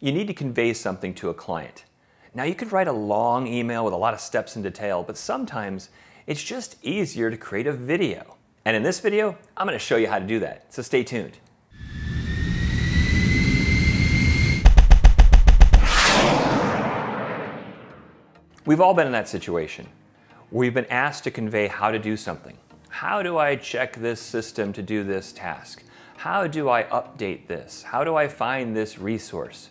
you need to convey something to a client. Now you could write a long email with a lot of steps and detail, but sometimes it's just easier to create a video. And in this video, I'm going to show you how to do that, so stay tuned. We've all been in that situation. We've been asked to convey how to do something. How do I check this system to do this task? How do I update this? How do I find this resource?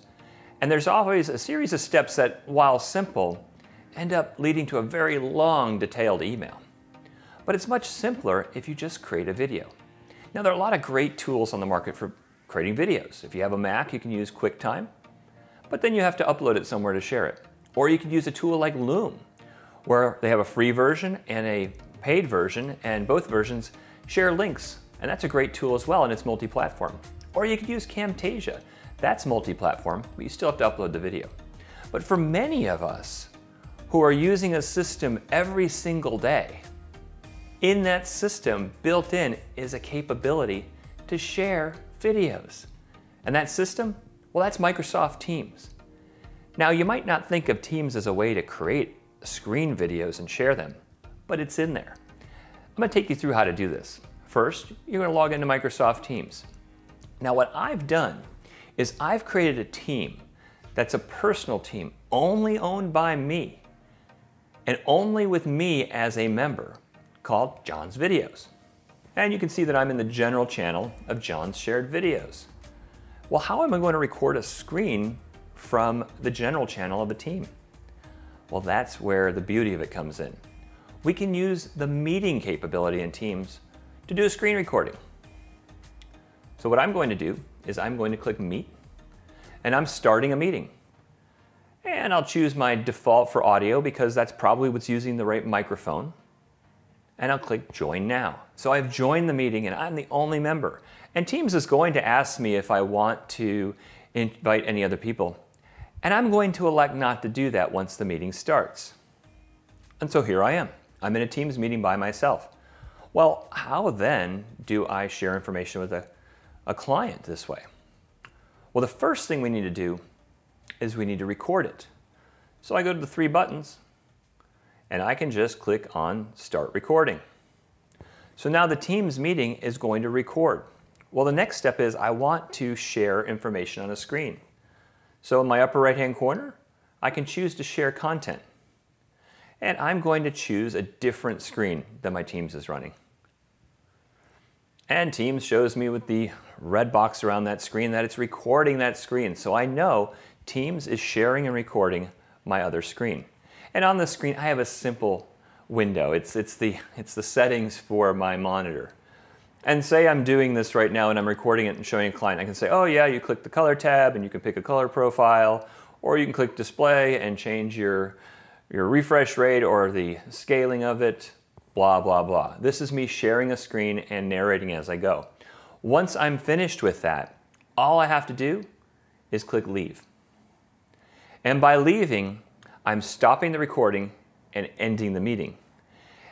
And there's always a series of steps that, while simple, end up leading to a very long, detailed email. But it's much simpler if you just create a video. Now, there are a lot of great tools on the market for creating videos. If you have a Mac, you can use QuickTime, but then you have to upload it somewhere to share it. Or you could use a tool like Loom, where they have a free version and a paid version, and both versions share links. And that's a great tool as well, and it's multi-platform. Or you could use Camtasia. That's multi-platform, but you still have to upload the video. But for many of us who are using a system every single day, in that system, built in, is a capability to share videos. And that system, well, that's Microsoft Teams. Now, you might not think of Teams as a way to create screen videos and share them, but it's in there. I'm going to take you through how to do this. First, you're going to log into Microsoft Teams. Now, what I've done is I've created a team that's a personal team, only owned by me, and only with me as a member, called John's Videos. And you can see that I'm in the general channel of John's Shared Videos. Well, how am I going to record a screen from the general channel of the team? Well, that's where the beauty of it comes in. We can use the meeting capability in Teams to do a screen recording. So what I'm going to do is I'm going to click Meet, and I'm starting a meeting. And I'll choose my default for audio because that's probably what's using the right microphone. And I'll click Join Now. So I've joined the meeting and I'm the only member. And Teams is going to ask me if I want to invite any other people. And I'm going to elect not to do that once the meeting starts. And so here I am. I'm in a Teams meeting by myself. Well, how then do I share information with a client this way? Well, the first thing we need to do is we need to record it. So I go to the three buttons and I can just click on Start Recording. So now the Teams meeting is going to record. Well, the next step is I want to share information on a screen. So in my upper right-hand corner, I can choose to share content. And I'm going to choose a different screen than my Teams is running. And Teams shows me with the red box around that screen that it's recording that screen. So I know Teams is sharing and recording my other screen. And on the screen, I have a simple window. It's the settings for my monitor. And say I'm doing this right now and I'm recording it and showing a client. I can say, oh yeah, you click the color tab and you can pick a color profile, or you can click display and change your refresh rate or the scaling of it, blah, blah, blah. This is me sharing a screen and narrating as I go. Once I'm finished with that, all I have to do is click Leave. And by leaving, I'm stopping the recording and ending the meeting.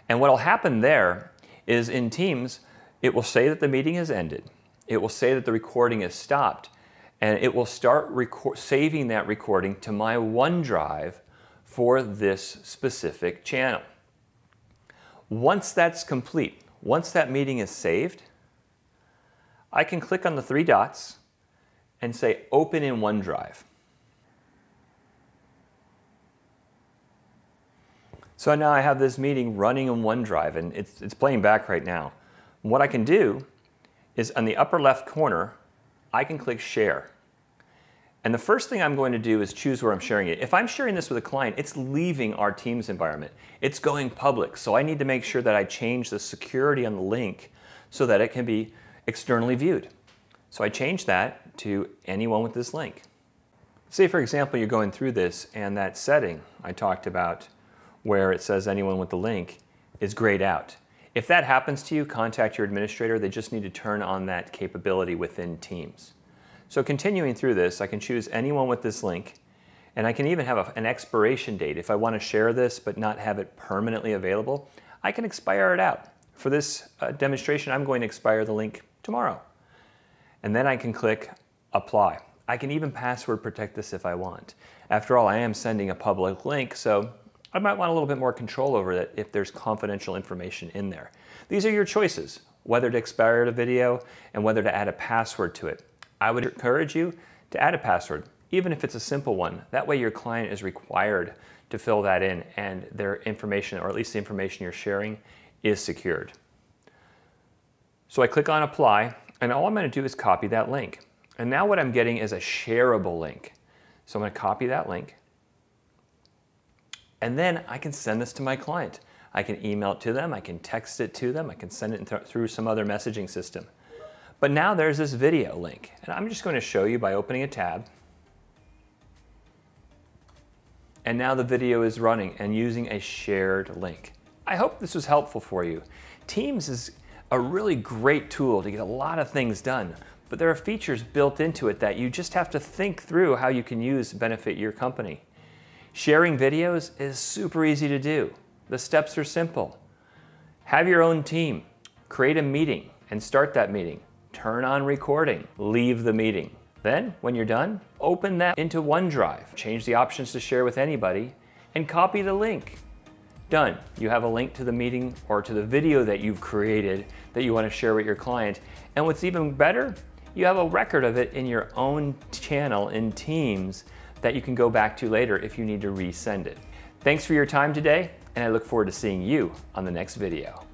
And what will happen there is in Teams, it will say that the meeting has ended. It will say that the recording is stopped. And it will start saving that recording to my OneDrive for this specific channel. Once that's complete, once that meeting is saved, I can click on the three dots and say Open in OneDrive. So now I have this meeting running in OneDrive and it's playing back right now. What I can do is on the upper left corner, I can click Share. And the first thing I'm going to do is choose where I'm sharing it. If I'm sharing this with a client, it's leaving our Teams environment. It's going public, so I need to make sure that I change the security on the link so that it can be externally viewed. So I change that to anyone with this link. Say, for example, you're going through this and that setting I talked about where it says anyone with the link is grayed out. If that happens to you, contact your administrator. They just need to turn on that capability within Teams. So continuing through this, I can choose anyone with this link, and I can even have an expiration date. If I want to share this but not have it permanently available, I can expire it out. For this demonstration, I'm going to expire the link tomorrow. And then I can click Apply. I can even password protect this if I want. After all, I am sending a public link, so I might want a little bit more control over it if there's confidential information in there. These are your choices, whether to expire the video and whether to add a password to it. I would encourage you to add a password, even if it's a simple one. That way your client is required to fill that in and their information, or at least the information you're sharing, is secured. So I click on apply, and all I'm going to do is copy that link. And now what I'm getting is a shareable link. So I'm going to copy that link. And then I can send this to my client. I can email it to them, I can text it to them, I can send it through some other messaging system. But now there's this video link, and I'm just going to show you by opening a tab. And now the video is running and using a shared link. I hope this was helpful for you. Teams is a really great tool to get a lot of things done, but there are features built into it that you just have to think through how you can use to benefit your company. Sharing videos is super easy to do. The steps are simple. Have your own team, create a meeting and start that meeting. Turn on recording, leave the meeting. Then, when you're done, open that into OneDrive, change the options to share with anybody, and copy the link. Done. You have a link to the meeting or to the video that you've created that you want to share with your client. And what's even better, you have a record of it in your own channel in Teams that you can go back to later if you need to resend it. Thanks for your time today, and I look forward to seeing you on the next video.